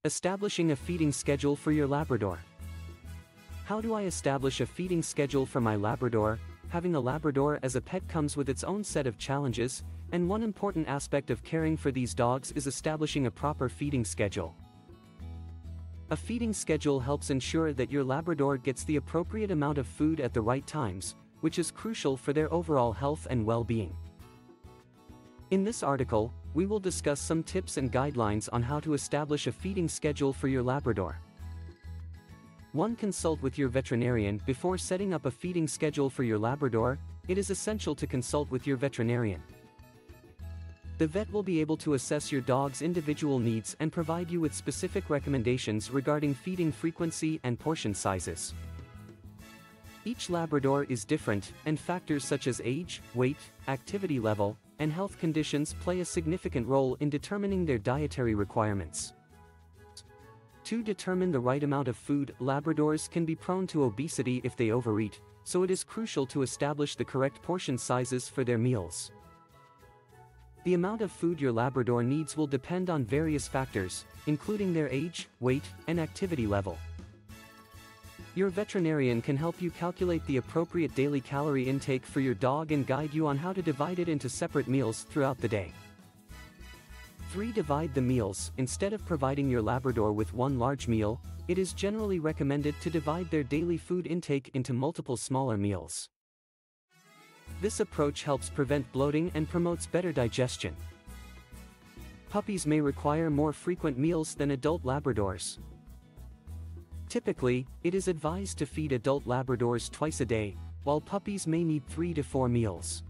Establishing a feeding schedule for your Labrador. How do I establish a feeding schedule for my Labrador? Having a Labrador as a pet comes with its own set of challenges, and one important aspect of caring for these dogs is establishing a proper feeding schedule. A feeding schedule helps ensure that your Labrador gets the appropriate amount of food at the right times, which is crucial for their overall health and well-being. In this article, we will discuss some tips and guidelines on how to establish a feeding schedule for your Labrador. 1. Consult with your veterinarian. Before setting up a feeding schedule for your Labrador, it is essential to consult with your veterinarian. The vet will be able to assess your dog's individual needs and provide you with specific recommendations regarding feeding frequency and portion sizes. Each Labrador is different, and factors such as age, weight, activity level, and health conditions play a significant role in determining their dietary requirements. To determine the right amount of food, Labradors can be prone to obesity if they overeat, so it is crucial to establish the correct portion sizes for their meals. The amount of food your Labrador needs will depend on various factors, including their age, weight, and activity level. Your veterinarian can help you calculate the appropriate daily calorie intake for your dog and guide you on how to divide it into separate meals throughout the day. 3. Divide the meals. Instead of providing your Labrador with one large meal, it is generally recommended to divide their daily food intake into multiple smaller meals. This approach helps prevent bloating and promotes better digestion. Puppies may require more frequent meals than adult Labradors. Typically, it is advised to feed adult Labradors twice a day, while puppies may need 3 to 4 meals.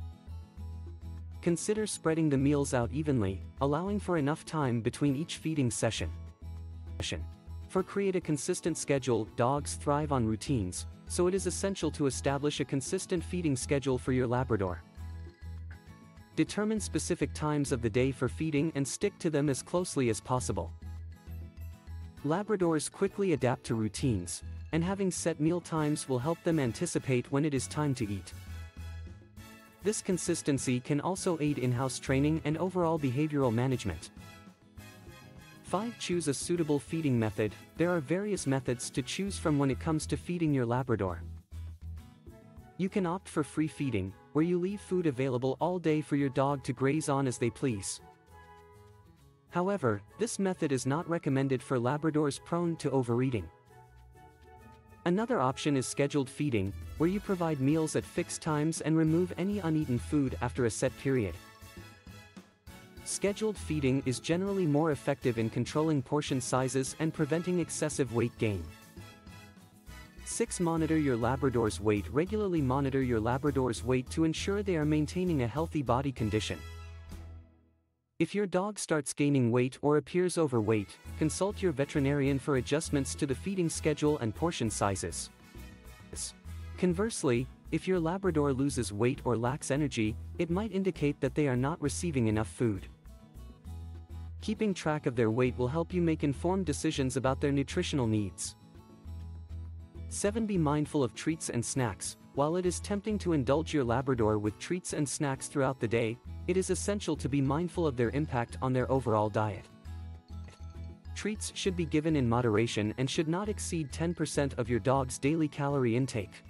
Consider spreading the meals out evenly, allowing for enough time between each feeding session. Create a consistent schedule. Dogs thrive on routines, so it is essential to establish a consistent feeding schedule for your Labrador. Determine specific times of the day for feeding and stick to them as closely as possible. Labradors quickly adapt to routines, and having set meal times will help them anticipate when it is time to eat. This consistency can also aid in-house training and overall behavioral management. 5. Choose a suitable feeding method. There are various methods to choose from when it comes to feeding your Labrador. You can opt for free feeding, where you leave food available all day for your dog to graze on as they please. However, this method is not recommended for Labradors prone to overeating. Another option is scheduled feeding, where you provide meals at fixed times and remove any uneaten food after a set period. Scheduled feeding is generally more effective in controlling portion sizes and preventing excessive weight gain. 6. Monitor your Labrador's weight. Regularly monitor your Labrador's weight to ensure they are maintaining a healthy body condition. If your dog starts gaining weight or appears overweight, consult your veterinarian for adjustments to the feeding schedule and portion sizes. Conversely, if your Labrador loses weight or lacks energy, it might indicate that they are not receiving enough food. Keeping track of their weight will help you make informed decisions about their nutritional needs. 7. Be mindful of treats and snacks. While it is tempting to indulge your Labrador with treats and snacks throughout the day, it is essential to be mindful of their impact on their overall diet. Treats should be given in moderation and should not exceed 10% of your dog's daily calorie intake.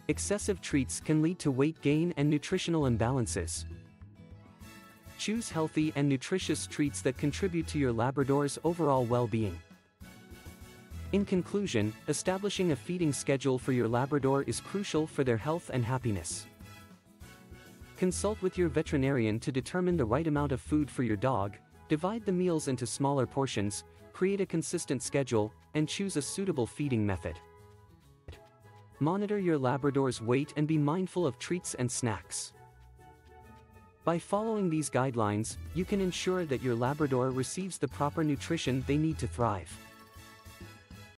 Excessive treats can lead to weight gain and nutritional imbalances. Choose healthy and nutritious treats that contribute to your Labrador's overall well-being. In conclusion, establishing a feeding schedule for your Labrador is crucial for their health and happiness. Consult with your veterinarian to determine the right amount of food for your dog, divide the meals into smaller portions, create a consistent schedule, and choose a suitable feeding method. Monitor your Labrador's weight and be mindful of treats and snacks. By following these guidelines, you can ensure that your Labrador receives the proper nutrition they need to thrive.